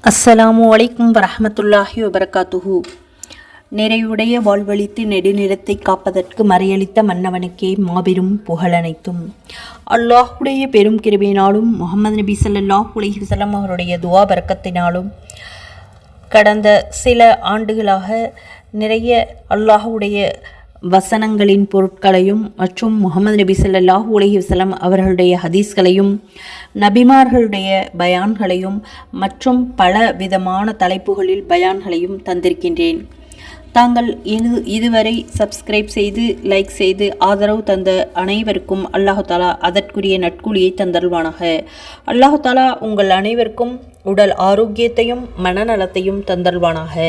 அஸ்ஸலாமு அலைக்கும் வரஹ்மத்துல்லாஹி வபரகாத்துஹு. நிறைவுடைய வாழ்வழித்து நெடுநிலத்தை காப்பதற்கு மறையளித்த மன்னவனுக்கே மாபெரும் புகழனைத்தும். அல்லாஹுடைய பெரும் கிருபையினாலும் முஹம்மது நபி ஸல்லல்லாஹு அலைஹி வஸல்லம் அவருடைய துஆ பரக்கத்தினாலும் கடந்த சில ஆண்டுகளாக நிறைய அல்லாஹுடைய வசனங்களின் பொருட்களையும் மற்றும் முஹம்மது நபி ஸல்லல்லாஹு அலைஹி வஸல்லம் அவர்களுடைய ஹதீஸ்களையும் நபிமார்களுடைய பயான்களையும் மற்றும் பல விதமான தலைப்புகளில் பயான்களையும் தந்திருக்கின்றேன். தாங்கள் இதுவரை சப்ஸ்கிரைப் செய்து லைக் செய்து ஆதரவு தந்த அனைவருக்கும் அல்லாஹு தாலா அதற்குரிய நட்கூலியை தந்தருள்வானாக. அல்லாஹு தாலா உங்கள் அனைவருக்கும் உடல் ஆரோக்கியத்தையும் மனநலத்தையும் தந்தருள்வானாக.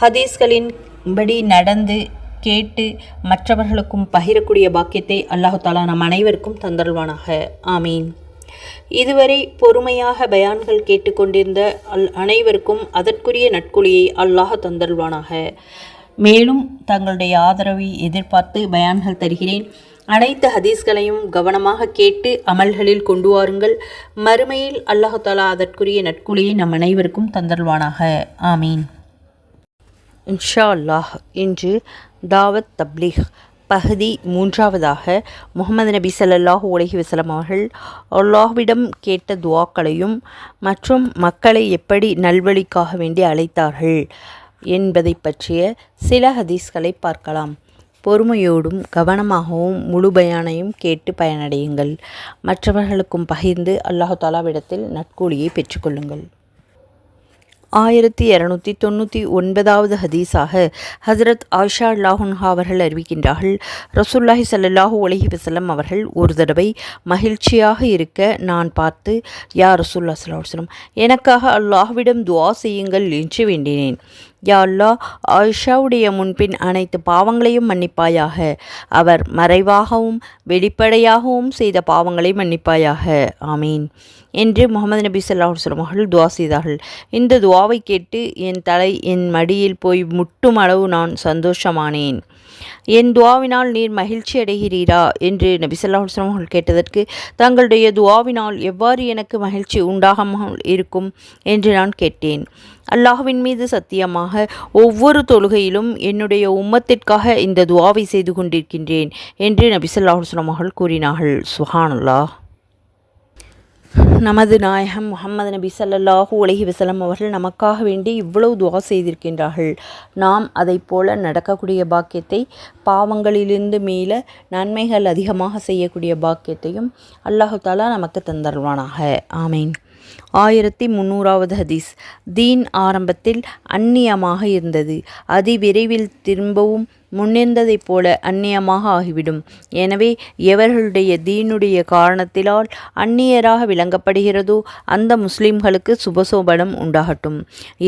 ஹதீஸ்களின் படி நடந்து கேட்டு மற்றவர்களுக்கும் பகிரக்கூடிய பாக்கியத்தை அல்லாஹு தாலா நம் அனைவருக்கும் தந்தருள்வானாக. ஆமீன். இதுவரை பொறுமையாக பயான்கள் கேட்டுக்கொண்டிருந்த அனைவருக்கும் அதற்குரிய நட்கொலியை அல்லாஹ் தந்தருள்வானாக. மேலும் தங்களுடைய ஆதரவை எதிர்பார்த்து பயான்கள் தருகிறேன். அனைத்து ஹதீஸ்களையும் கவனமாக கேட்டு அமல்களில் கொண்டு வாருங்கள். மறுமையில் அல்லாஹு தாலா அதற்குரிய நட்கொலியை நம் அனைவருக்கும் தந்தருள்வானாக. ஆமீன். இன்ஷா அல்லாஹ். இன்று தாவத் தப்லீக் பகுதி 3ஆவதாக முஹம்மது நபி ஸல்லல்லாஹு அலைஹி வஸல்லம் அவர்கள் அல்லாஹ்விடம் கேட்ட துஆக்களையும் மற்றும் மக்களை எப்படி நல்வழிக்காக வேண்டி அழைத்தார்கள் என்பதை பற்றிய சில ஹதீஸ்களை பார்க்கலாம். பொறுமையோடும் கவனமாகவும் முழு பயானையும் கேட்டு பயனடையுங்கள். மற்றவர்களுக்கும் பகிர்ந்து அல்லாஹு தாலாவிடத்தில் நற்கூலியை பெற்றுக்கொள்ளுங்கள். 1299வது ஹதீஸாக ஹஜ்ரத் ஆயிஷா ரலியல்லாஹு அன்ஹா அவர்கள் அறிவிக்கின்றார்கள், ரசூலுல்லாஹி ஸல்லல்லாஹு அலைஹி வஸல்லம் அவர்கள் ஒரு தடவை மகிழ்ச்சியாக இருக்க நான் பார்த்து, யா ரசூலுல்லாஹி ஸல்லல்லாஹு அலைஹி வஸல்லம், எனக்காக அல்லாஹ்விடம் துஆ செய்யுங்கள் என்று வேண்டினேன். யா அல்லாஹ், ஆயிஷாவுடைய முன்பின் அனைத்து பாவங்களையும் மன்னிப்பாயாக. அவர் மறைவாகவும் வெளிப்படையாகவும் செய்த பாவங்களை மன்னிப்பாயாக. ஆமீன் என்று முஹம்மது நபி ஸல்லல்லாஹு அலைஹி வஸல்லம் அவர்கள் துஆ செய்தார்கள். இந்த துஆவை கேட்டு என் தலை என் மடியில் போய் முட்டும் அளவு நான் சந்தோஷமானேன். என் துஆவினால் நீர் மகிழ்ச்சி அடைகிறீரா என்று நபி ஸல்லல்லாஹு அலைஹி வஸல்லம் அவர்கள் கேட்டதற்கு, தங்களுடைய துஆவினால் எவ்வாறு எனக்கு மகிழ்ச்சி உண்டாகாமல் இருக்கும் என்று நான் கேட்டேன். அல்லாஹ்வின் மீது சத்தியமாக ஒவ்வொரு தொழுகையிலும் என்னுடைய உம்மத்திற்காக இந்த துஆவை செய்து கொண்டிருக்கின்றேன் என்று நபி ஸல்லல்லாஹு அலைஹி வஸல்லம் அவர்கள் கூறினார்கள். சுப்ஹானல்லாஹ். நமது நாயகம் முஹம்மது நபி ஸல்லல்லாஹு அலைஹி வஸல்லம் அவர்கள் நமக்காக வேண்டி இவ்வளவு துஆ செய்திருக்கின்றார்கள். நாம் அதை போல நடக்கக்கூடிய பாக்கியத்தை, பாவங்களிலிருந்து மீள நன்மைகள் அதிகமாக செய்யக்கூடிய பாக்கியத்தையும் அல்லாஹு தாலா நமக்கு தந்தருள்வானாக. ஆமீன். 1300வது ஹதீஸ். தீன் ஆரம்பத்தில் அந்நியமாக இருந்தது, அதிவிரைவில் திரும்பவும் முன்னிருந்ததைப் போல அந்நியமாக ஆகிவிடும். எனவே எவர்களுடைய தீனுடைய காரணத்தினால் அந்நியராக விளங்கப்படுகிறதோ அந்த முஸ்லிம்களுக்கு சுபசோபனம் உண்டாகட்டும்.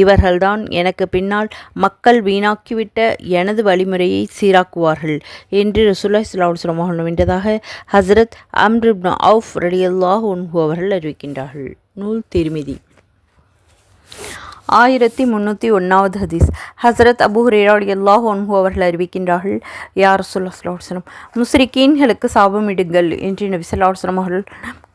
இவர்கள்தான் எனக்கு பின்னால் மக்கள் வீணாக்கிவிட்ட எனது வழிமுறையை சீராக்குவார்கள் என்று ரசூலுல்லாஹி ஸல்லல்லாஹு அலைஹி வஸல்லம் அவர்கள் வென்றதாக ஹஜ்ரத் அம்ர் இப்னு அவுஃப் ரலியல்லாஹு அன்ஹு அவர்கள் அறிவிக்கின்றார்கள். நூல் திர்மிதி. 1301வது ஹதீஸ். ஹஸரத் அபூ ஹுரைரா ரலியல்லாஹு அன்ஹு அவர்கள் அறிவிக்கின்றார்கள், யா ரசூலுல்லாஹி ஸல்லல்லாஹு அலைஹி வஸல்லம், முஸ்ரிக்கீன்களுக்கு சாபமிடுங்கள் என்று நபி ஸல்லல்லாஹு அலைஹி வஸல்லம் அவர்கள்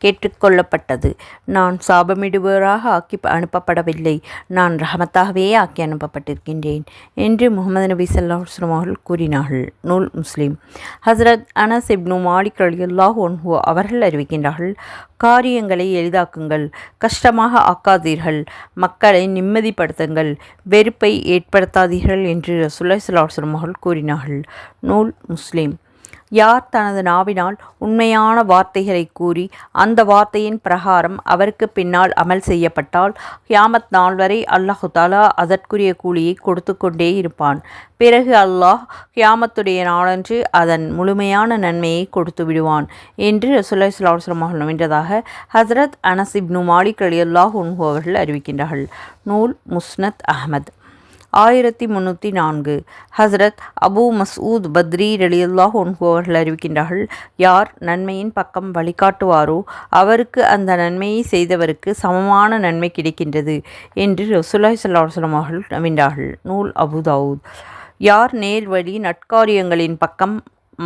கேட்டுக்கொள்ளப்பட்டது. நான் சாபமிடுபவராக ஆக்கி அனுப்பப்படவில்லை, நான் ரஹமத்தாகவே ஆக்கி அனுப்பப்பட்டிருக்கின்றேன் என்று முஹம்மது நபி ஸல்லல்லாஹு அலைஹி வஸல்லம் அவர்கள் கூறினார்கள். நூல் முஸ்லிம். ஹஸரத் அனஸ் இப்னு மாலிக் ரலியல்லாஹு அன்ஹு அவர்கள் அறிவிக்கின்றார்கள், காரியங்களை எளிதாக்குங்கள், கஷ்டமாக ஆக்காதீர்கள், மக்களை நிம்மதிப்படுத்துங்கள், வெறுப்பை ஏற்படுத்தாதீர்கள் என்று ரசூலுல்லாஹி ஸல்லல்லாஹு அலைஹி வஸல்லம் அவர்கள் கூறினார்கள். நூல் முஸ்லிம். யார் தனது நாவினால் உண்மையான வார்த்தைகளை கூறி அந்த வார்த்தையின் பிரகாரம் அவருக்கு பின்னால் அமல் செய்யப்பட்டால் கியாமத் நாள் வரை அல்லாஹு தாலா அதற்குரிய கூலியை கொடுத்து கொண்டே இருப்பான். பிறகு அல்லாஹ் கியாமத்துடைய நாளன்று அதன் முழுமையான நன்மையை கொடுத்து விடுவான் என்று ரசூலுல்லாஹி ஸல்லல்லாஹு அலைஹி வஸல்லம் அவர்கள் வென்றதாக ஹஸரத் அனஸ் இப்னு மாலிக் ரலியல்லாஹு அன்ஹு அவர்கள் அறிவிக்கின்றார்கள். நூல் முஸ்னத் அஹ்மத். 1304 ஹஸரத் அபூ மஸ்ஊத் பத்ரி ரலியல்லாஹு அன்ஹு அவர்கள் அறிவிக்கின்றார்கள், யார் நன்மையின் பக்கம் வழிகாட்டுவாரோ அவருக்கு அந்த நன்மையை செய்தவருக்கு சமமான நன்மை கிடைக்கின்றது என்று ரசூலுல்லாஹி ஸல்லல்லாஹு அலைஹி வஸல்லம் அவர்கள் வென்றார்கள். நூல் அபூ தாவூத். யார் நேர் வழி நட்காரியங்களின் பக்கம்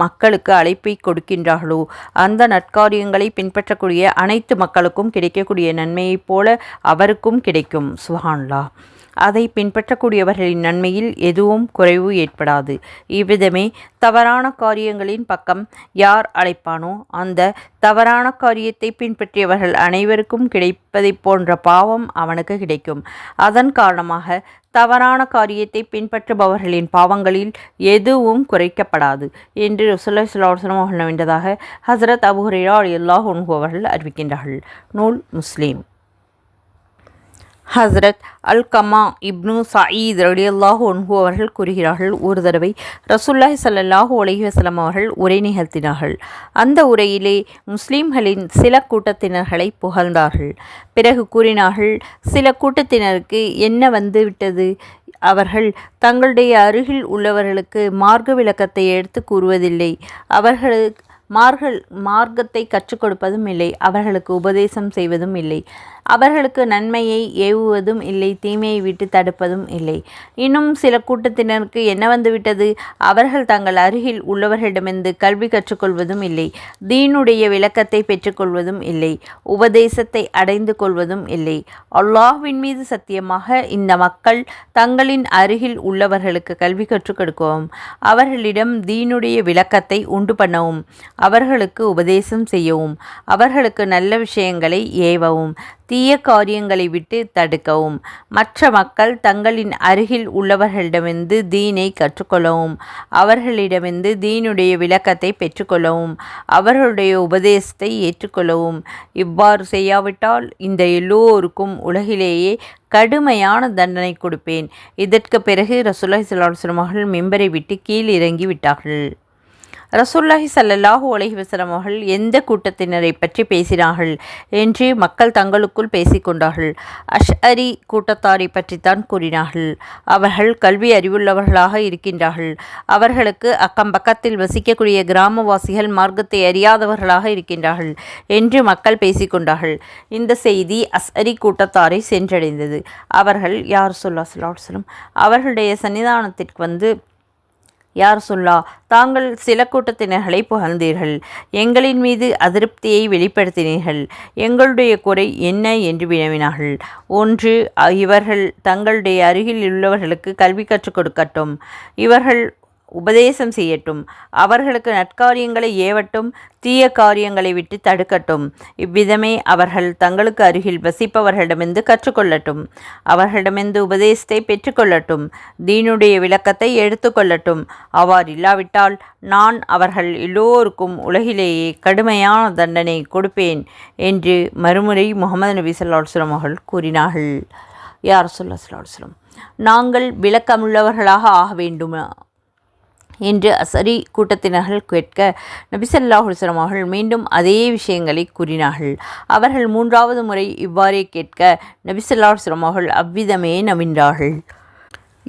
மக்களுக்கு அழைப்பை கொடுக்கின்றார்களோ அந்த நற்காரியங்களை பின்பற்றக்கூடிய அனைத்து மக்களுக்கும் கிடைக்கக்கூடிய நன்மையைப் போல அவருக்கும் கிடைக்கும். சுப்ஹானல்லாஹ். அதை பின்பற்றக்கூடியவர்களின் நன்மையில் எதுவும் குறைவு ஏற்படாது. இவ்விதமே தவறான காரியங்களின் பக்கம் யார் அழைப்பானோ அந்த தவறான காரியத்தை பின்பற்றியவர்கள் அனைவருக்கும் கிடைப்பதைப் போன்ற பாவம் அவனுக்கு கிடைக்கும். அதன் காரணமாக தவறான காரியத்தை பின்பற்றுபவர்களின் பாவங்களில் எதுவும் குறைக்கப்படாது என்று ரசூலுல்லாஹி ஸல்லல்லாஹு அலைஹி வஸல்லம் அவர்கள் நம்பியதாக ஹஸரத் அபூ ஹுரைரா ரலியல்லாஹு அன்ஹு அவர்கள் அறிவிக்கின்றார்கள். நூல் முஸ்லிம். ஹஸ்ரத் அல்கமா இப்னு சயீத் ரலியல்லாஹு அன்ஹு அவர்கள் கூறுகிறார்கள், ஒரு தடவை ரசூலுல்லாஹி ஸல்லல்லாஹு அலைஹி வஸல்லம் அவர்கள் உரை நிகழ்த்தினார்கள். அந்த உரையிலே முஸ்லிம்களின் சில கூட்டத்தினர்களை புகழ்ந்தார்கள். பிறகு கூறினார்கள், சில கூட்டத்தினருக்கு என்ன வந்துவிட்டது? அவர்கள் தங்களுடைய அருகில் உள்ளவர்களுக்கு மார்க்க விளக்கத்தை எடுத்து கூறுவதில்லை. அவர்களுக்கு மார்க்கத்தை கற்றுக் கொடுப்பதும் இல்லை. அவர்களுக்கு உபதேசம் செய்வதும் இல்லை. அவர்களுக்கு நன்மையை ஏவுவதும் இல்லை, தீமையை விட்டு தடுப்பதும் இல்லை. இன்னும் சில கூட்டத்தினருக்கு என்ன வந்துவிட்டது? அவர்கள் தங்கள் அருகில் உள்ளவர்களிடமிருந்து கல்வி கற்றுக்கொள்வதும் இல்லை, தீனுடைய விளக்கத்தை பெற்றுக்கொள்வதும் இல்லை, உபதேசத்தை அடைந்து கொள்வதும் இல்லை. அல்லாஹ்வின் மீது சத்தியமாக இந்த மக்கள் தங்களின் அருகில் உள்ளவர்களுக்கு கல்வி கற்றுக் கொடுக்கவும், அவர்களிடம் தீனுடைய விளக்கத்தை உண்டு பண்ணவும், அவர்களுக்கு உபதேசம் செய்யவும், அவர்களுக்கு நல்ல விஷயங்களை ஏவவும், தீய காரியங்களை விட்டு தடுக்கவும், மற்ற மக்கள் தங்களின் அருகில் உள்ளவர்களிடமிருந்து தீனை கற்றுக்கொள்ளவும், அவர்களிடமிருந்து தீனுடைய விளக்கத்தை பெற்றுக்கொள்ளவும், அவர்களுடைய உபதேசத்தை ஏற்றுக்கொள்ளவும். இவ்வாறு செய்யாவிட்டால் இந்த எல்லோருக்கும் உலகிலேயே கடுமையான தண்டனை கொடுப்பேன். இதற்கு பிறகு ரசூலுல்லாஹி ஸல்லல்லாஹு அலைஹி வஸல்லம் அவர்கள் மிம்பரை விட்டு கீழ் இறங்கி விட்டார்கள். ரசூலுல்லாஹி ஸல்லல்லாஹு அலைஹி வஸல்லம் அவர்கள் எந்த கூட்டத்தினரை பற்றி பேசினார்கள் என்று மக்கள் தங்களுக்குள் பேசிக்கொண்டார்கள். அஷ்அரி கூட்டத்தாரை பற்றித்தான் கூறினார்கள். அவர்கள் கல்வி அறிவுள்ளவர்களாக இருக்கின்றார்கள். அவர்களுக்கு அக்கம் பக்கத்தில் வசிக்கக்கூடிய கிராமவாசிகள் மார்க்கத்தை அறியாதவர்களாக இருக்கின்றார்கள் என்று மக்கள் பேசிக்கொண்டார்கள். இந்த செய்தி அஷ்அரி கூட்டத்தாரை சென்றடைந்தது. அவர்கள் யா ரசூலுல்லாஹி ஸல்லல்லாஹு அலைஹி வஸல்லம் அவர்களுடைய சன்னிதானத்திற்கு வந்து, யார் சொல்லா, தாங்கள் சில கூட்டத்தினர்களை புகழ்ந்தீர்கள், எங்களின் மீது அதிருப்தியை வெளிப்படுத்தினீர்கள். எங்களுடைய குறை என்ன என்று வினவினார்கள். ஒன்று, இவர்கள் தங்களுடைய அருகில் உள்ளவர்களுக்கு கல்வி கற்றுக் கொடுக்கட்டும், இவர்கள் உபதேசம் செய்யட்டும், அவர்களுக்கு நற்காரியங்களை ஏவட்டும், தீய காரியங்களை விட்டு தடுக்கட்டும். இவ்விதமே அவர்கள் தங்களுக்கு அருகில் வசிப்பவர்களிடமிருந்து கற்றுக்கொள்ளட்டும், அவர்களிடமிருந்து உபதேசத்தை பெற்றுக்கொள்ளட்டும், தீனுடைய விளக்கத்தை எடுத்துக்கொள்ளட்டும். அவ்வாறு இல்லாவிட்டால் நான் அவர்கள் எல்லோருக்கும் உலகிலேயே கடுமையான தண்டனை கொடுப்பேன் என்று மறுமுறை முஹம்மது நபி ஸல்லல்லாஹு அலைஹி வஸல்லம் அவர்கள் கூறினார்கள். யா ரசூலுல்லாஹி ஸல்லல்லாஹு அலைஹி வஸல்லம், நாங்கள் விளக்கமுள்ளவர்களாக ஆக வேண்டுமா என்று அஷ்அரி கூட்டத்தினர்கள் கேட்க, நபி ஸல்லல்லாஹு அலைஹி வஸல்லம் அவர்கள் மீண்டும் அதே விஷயங்களை கூறினார்கள். அவர்கள் மூன்றாவது முறை இவ்வாறே கேட்க, நபி ஸல்லல்லாஹு அலைஹி வஸல்லம் அவர்கள் அவ்விதமே நவின்றார்கள்.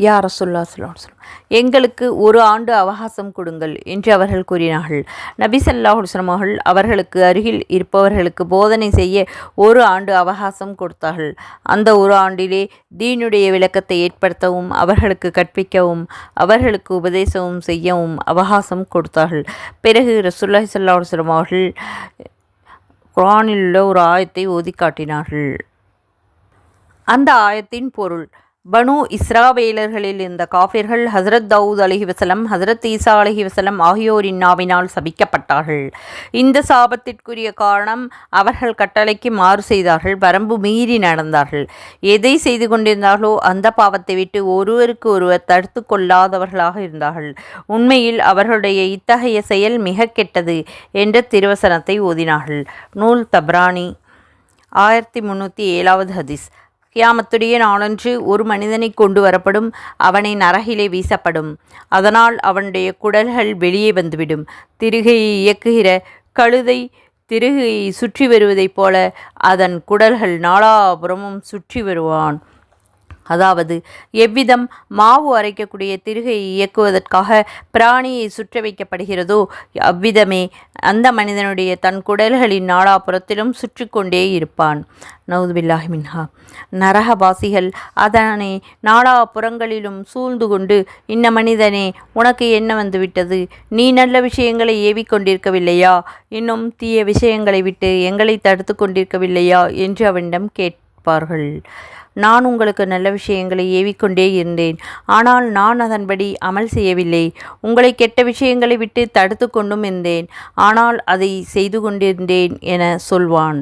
யா ரசூலுல்லாஹி ஸல்லல்லாஹு அலைஹி வஸல்லம், எங்களுக்கு ஒரு ஆண்டு அவகாசம் கொடுங்கள் என்று அவர்கள் கூறினார்கள். நபி ஸல்லல்லாஹு அலைஹி வஸல்லம் அவர்கள் அவர்களுக்கு அருகில் இருப்பவர்களுக்கு போதனை செய்ய ஒரு ஆண்டு அவகாசம் கொடுத்தார்கள். அந்த ஒரு ஆண்டிலே தீனுடைய விளக்கத்தை ஏற்படுத்தவும், அவர்களுக்கு கற்பிக்கவும், அவர்களுக்கு உபதேசமும் செய்யவும் அவகாசம் கொடுத்தார்கள். பிறகு ரசூலுல்லாஹி ஸல்லல்லாஹு அலைஹி வஸல்லம் அவர்கள் குர்ஆனில் உள்ள ஒரு ஆயத்தை ஓதி காட்டினார்கள். அந்த ஆயத்தின் பொருள், பனு இஸ்ராவேலர்களில் இருந்த காஃபிர்கள் ஹசரத் தாவூத் அலைஹி வஸல்லம், ஹசரத் ஈசா அலைஹி வஸல்லம் ஆகியோரின் நாவினால் சபிக்கப்பட்டார்கள். இந்த சாபத்திற்குரிய காரணம் அவர்கள் கட்டளைக்கு மாறு செய்தார்கள், வரம்பு மீறி நடந்தார்கள். எதை செய்து கொண்டிருந்தார்களோ அந்த பாவத்தை விட்டு ஒருவருக்கு ஒருவர் தடுத்து கொள்ளாதவர்களாக இருந்தார்கள். உண்மையில் அவர்களுடைய இத்தகைய செயல் மிக கெட்டது என்ற திருவசனத்தை ஓதினார்கள். நூல் தப்ரானி 1307 ஹதீஸ். கியாமத்துடைய நாளன்று ஒரு மனிதனை கொண்டு வரப்படும், அவனை நரகிலே வீசப்படும். அதனால் அவனுடைய குடல்கள் வெளியே வந்துவிடும். திருகையை இயக்குகிற கழுதை திருகையை சுற்றி வருவதைப் போல அதன் குடல்கள் நாலாபுறமும் சுற்றி வருவான். அதாவது எவ்விதம் மாவு அரைக்கக்கூடிய திருகையை இயக்குவதற்காக பிராணியை சுற்ற வைக்கப்படுகிறதோ அவ்விதமே அந்த மனிதனுடைய தன் குடல்களின் நாலாபுறத்திலும் சுற்றி கொண்டே இருப்பான். நவுதுபில்லாஹி மின்ஹா. நரகவாசிகள் அதனை நாலாபுறங்களிலும் சூழ்ந்து கொண்டு, இன்ன மனிதனே, உனக்கு என்ன வந்துவிட்டது? நீ நல்ல விஷயங்களை ஏவிக்கொண்டிருக்கவில்லையா? இன்னும் தீய விஷயங்களை விட்டு எங்களை தடுத்து கொண்டிருக்கவில்லையா என்று அவனிடம் கேட்பார்கள். நான் உங்களுக்கு நல்ல விஷயங்களை ஏவிக்கொண்டே இருந்தேன், ஆனால் நான் அதன்படி அமல் செய்யவில்லை. உங்களை கெட்ட விஷயங்களை விட்டு தடுத்து கொண்டும் இருந்தேன், ஆனால் அதை செய்து கொண்டிருந்தேன் என சொல்வான்.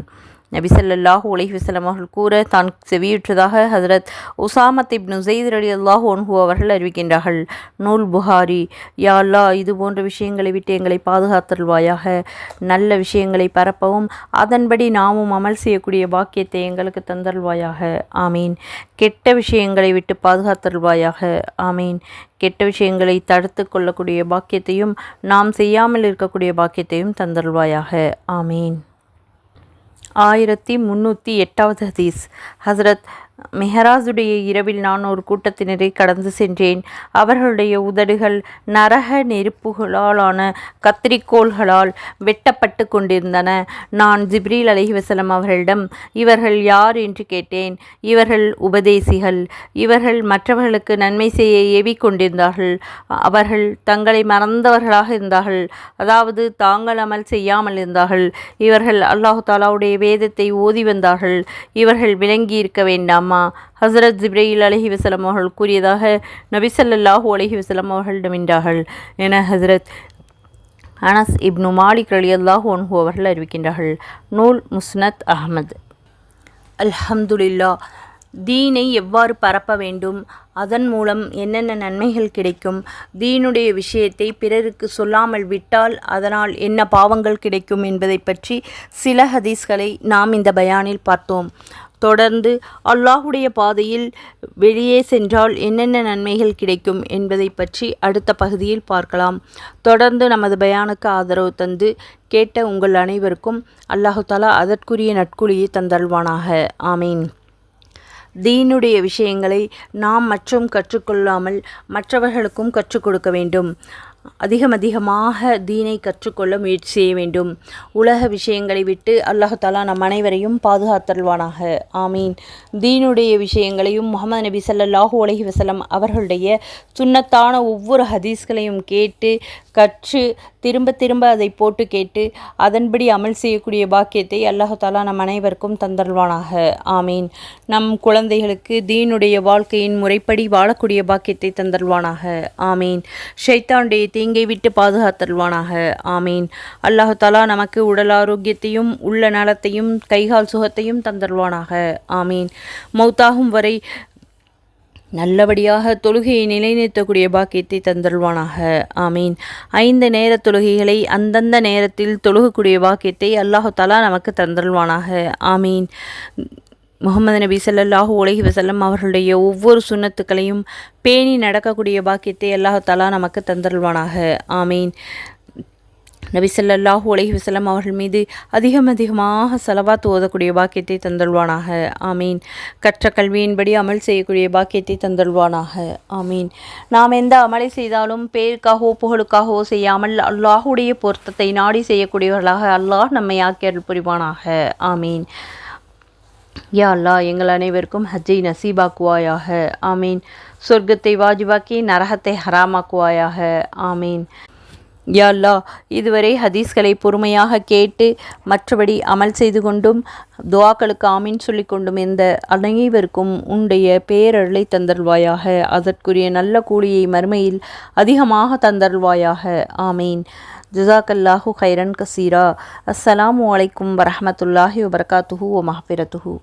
நபி ஸல்லல்லாஹு அலைஹி வஸல்லம் அவர்கள் கூற தான் செவியுற்றதாக ஹஜ்ரத் உசாமத் இப்னு ஸைத் ரலியல்லாஹு அன்ஹு அவர்கள் அறிவிக்கின்றார்கள். நூல் புகாரி. யா அல்லாஹ், இது போன்ற விஷயங்களை விட்டு எங்களை பாதுகாத்தல்வாயாக. நல்ல விஷயங்களை பரப்பவும் அதன்படி நாமும் அமல் செய்யக்கூடிய பாக்கியத்தை எங்களுக்கு தந்தல்வாயாக. ஆமீன். கெட்ட விஷயங்களை விட்டு பாதுகாத்தல்வாயாக. ஆமீன். கெட்ட விஷயங்களை தடுத்து கொள்ளக்கூடிய பாக்கியத்தையும் நாம் செய்யாமல் இருக்கக்கூடிய பாக்கியத்தையும் தந்தல்வாயாக. ஆமீன். 1308வது ஹதீஸ். ஹசரத் மெஹராஜுடைய இரவில் நான் ஒரு கூட்டத்தினரை கடந்து சென்றேன். அவர்களுடைய உதடுகள் நரக நெருப்புகளாலான கத்திரிக்கோள்களால் வெட்டப்பட்டு கொண்டிருந்தன. நான் ஜிப்ரீல் அலைஹிவஸல்லம் அவர்களிடம், இவர்கள் யார் என்று கேட்டேன். இவர்கள் உபதேசிகள். இவர்கள் மற்றவர்களுக்கு நன்மை செய்ய ஏவிக்கொண்டிருந்தார்கள். அவர்கள் தங்களை மறந்தவர்களாக இருந்தார்கள், அதாவது தாங்கள் அமல் செய்யாமல் இருந்தார்கள். இவர்கள் அல்லாஹு தாலாவுடைய வேதத்தை ஓதி வந்தார்கள். இவர்கள் விளங்கி இருக்க வேண்டாம். ஹசரத் ஜிப்ரீல் அலைஹிவஸல்லம் அவர்கள் கூறியதாக நபி ஸல்லல்லாஹு அலைஹி வஸல்லம் அவர்களிடம் என்றார்கள் என ஹசரத் அனஸ் இப்னு மாலிக் ரலியல்லாஹு அன்ஹு அவர்கள் அறிவிக்கின்றார்கள். நூல் முஸ்னத் அஹ்மத். அல்ஹம்துலில்லாஹ். தீனை எவ்வாறு பரப்ப வேண்டும், அதன் மூலம் என்னென்ன நன்மைகள் கிடைக்கும், தீனுடைய விஷயத்தை பிறருக்கு சொல்லாமல் விட்டால் அதனால் என்ன பாவங்கள் கிடைக்கும் என்பதை பற்றி சில ஹதீஸ்களை நாம் இந்த பயானில் பார்த்தோம். தொடர்ந்து அல்லாஹுடைய பாதையில் வெளியே சென்றால் என்னென்ன நன்மைகள் கிடைக்கும் என்பதை பற்றி அடுத்த பகுதியில் பார்க்கலாம். தொடர்ந்து நமது பயானுக்கு ஆதரவு தந்து கேட்ட உங்கள் அனைவருக்கும் அல்லாஹு தஆலா அதற்குரிய நற்கூலியை தந்தல்வானாக. ஆமீன். தீனுடைய விஷயங்களை நாம் மற்றும் கற்றுக்கொள்ளாமல் மற்றவர்களுக்கும் கற்றுக் கொடுக்க வேண்டும். அதிகமாக தீனை கற்றுக்கொள்ள முயற்சி செய்ய வேண்டும். உலக விஷயங்களை விட்டு அல்லாஹ் தஆலா நம் அனைவரையும் பாதுகாத்தல்வானாக. ஆமீன். தீனுடைய விஷயங்களையும் முஹம்மது நபி ஸல்லல்லாஹு அலைஹி வஸல்லம் அவர்களுடைய சுன்னத்தான ஒவ்வொரு ஹதீஸ்களையும் கேட்டு கற்று திரும்ப திரும்ப அதை போட்டு கேட்டு அதன்படி அமல் செய்யக்கூடிய பாக்கியத்தை அல்லாஹ் தஆலா நம் அனைவருக்கும் தந்தல்வானாக. ஆமீன். நம் குழந்தைகளுக்கு தீனுடைய வாழ்க்கையின் முறைப்படி வாழக்கூடிய பாக்கியத்தை தந்தல்வானாக. ஆமீன். ஷைத்தானுடைய தீங்கை விட்டு பாதுகாத்தல்வானாக. ஆமீன். அல்லாஹ் தஆலா நமக்கு உடல் ஆரோக்கியத்தையும் உள்ள நலத்தையும் கைகால் சுகத்தையும் தந்தல்வானாக. ஆமீன். மௌத்தாகும் வரை நல்லபடியாக தொழுகையை நிலைநிறுத்தக்கூடிய பாக்கியத்தை தந்தல்வானாக. ஆமீன். 5 நேர தொழுகைகளை அந்தந்த நேரத்தில் தொழுகக்கூடிய பாக்கியத்தை அல்லாஹ் தஆலா நமக்கு தந்தல்வானாக. ஆமீன். முஹம்மது நபி ஸல்லல்லாஹு அலைஹி வஸல்லம் அவர்களுடைய ஒவ்வொரு சுன்னத்துக்களையும் பேணி நடக்கக்கூடிய பாக்கியத்தை அல்லாஹ் தஆலா நமக்கு தந்தல்வானாக. ஆமீன். நபி ஸல்லல்லாஹு அலைஹி வஸல்லம் அவர்கள் மீது அதிகமாக ஸலவாத் ஓதக்கூடிய பாக்கியத்தை தந்தல்வானாக. ஆமீன். கற்ற கல்வியின்படி அமல் செய்யக்கூடிய பாக்கியத்தை தந்தல்வானாக. ஆமீன். நாம் எந்த அமலை செய்தாலும் பேருக்காகவோ புகழுக்காகவோ செய்யாமல் அல்லாஹுடைய பொருத்தத்தை நாடி செய்யக்கூடியவர்களாக அல்லாஹ் நம்மை ஆக்கி அருள் புரிவானாக. ஆமீன். யா அல்லாஹ், எங்கள் அனைவருக்கும் ஹஜ்ஜை நசீபாக்குவாயாக. ஆமீன். சொர்க்கத்தை வாஜிபாக்கி நரகத்தை ஹராமாக்குவாயாக. ஆமீன். யா அல்லாஹ், இதுவரை ஹதீஸ்களை பொறுமையாக கேட்டு மற்றபடி அமல் செய்து கொண்டும் துஆக்களுக்கு ஆமீன் சொல்லிக் கொண்டும் இருந்த அனைவருக்கும் உன்னுடைய பேரருளை தந்தல்வாயாக. அதற்குரிய நல்ல கூலியை மறுமையில் அதிகமாக தந்தல்வாயாக. ஆமீன். ஜஸாக்கல்லாஹு கைரன் கசீரா. அஸ்ஸலாமு அலைக்கும் வரஹ்மத்துல்லாஹி வபரகாத்துஹு வ மஹ்ஃபிரத்துஹு.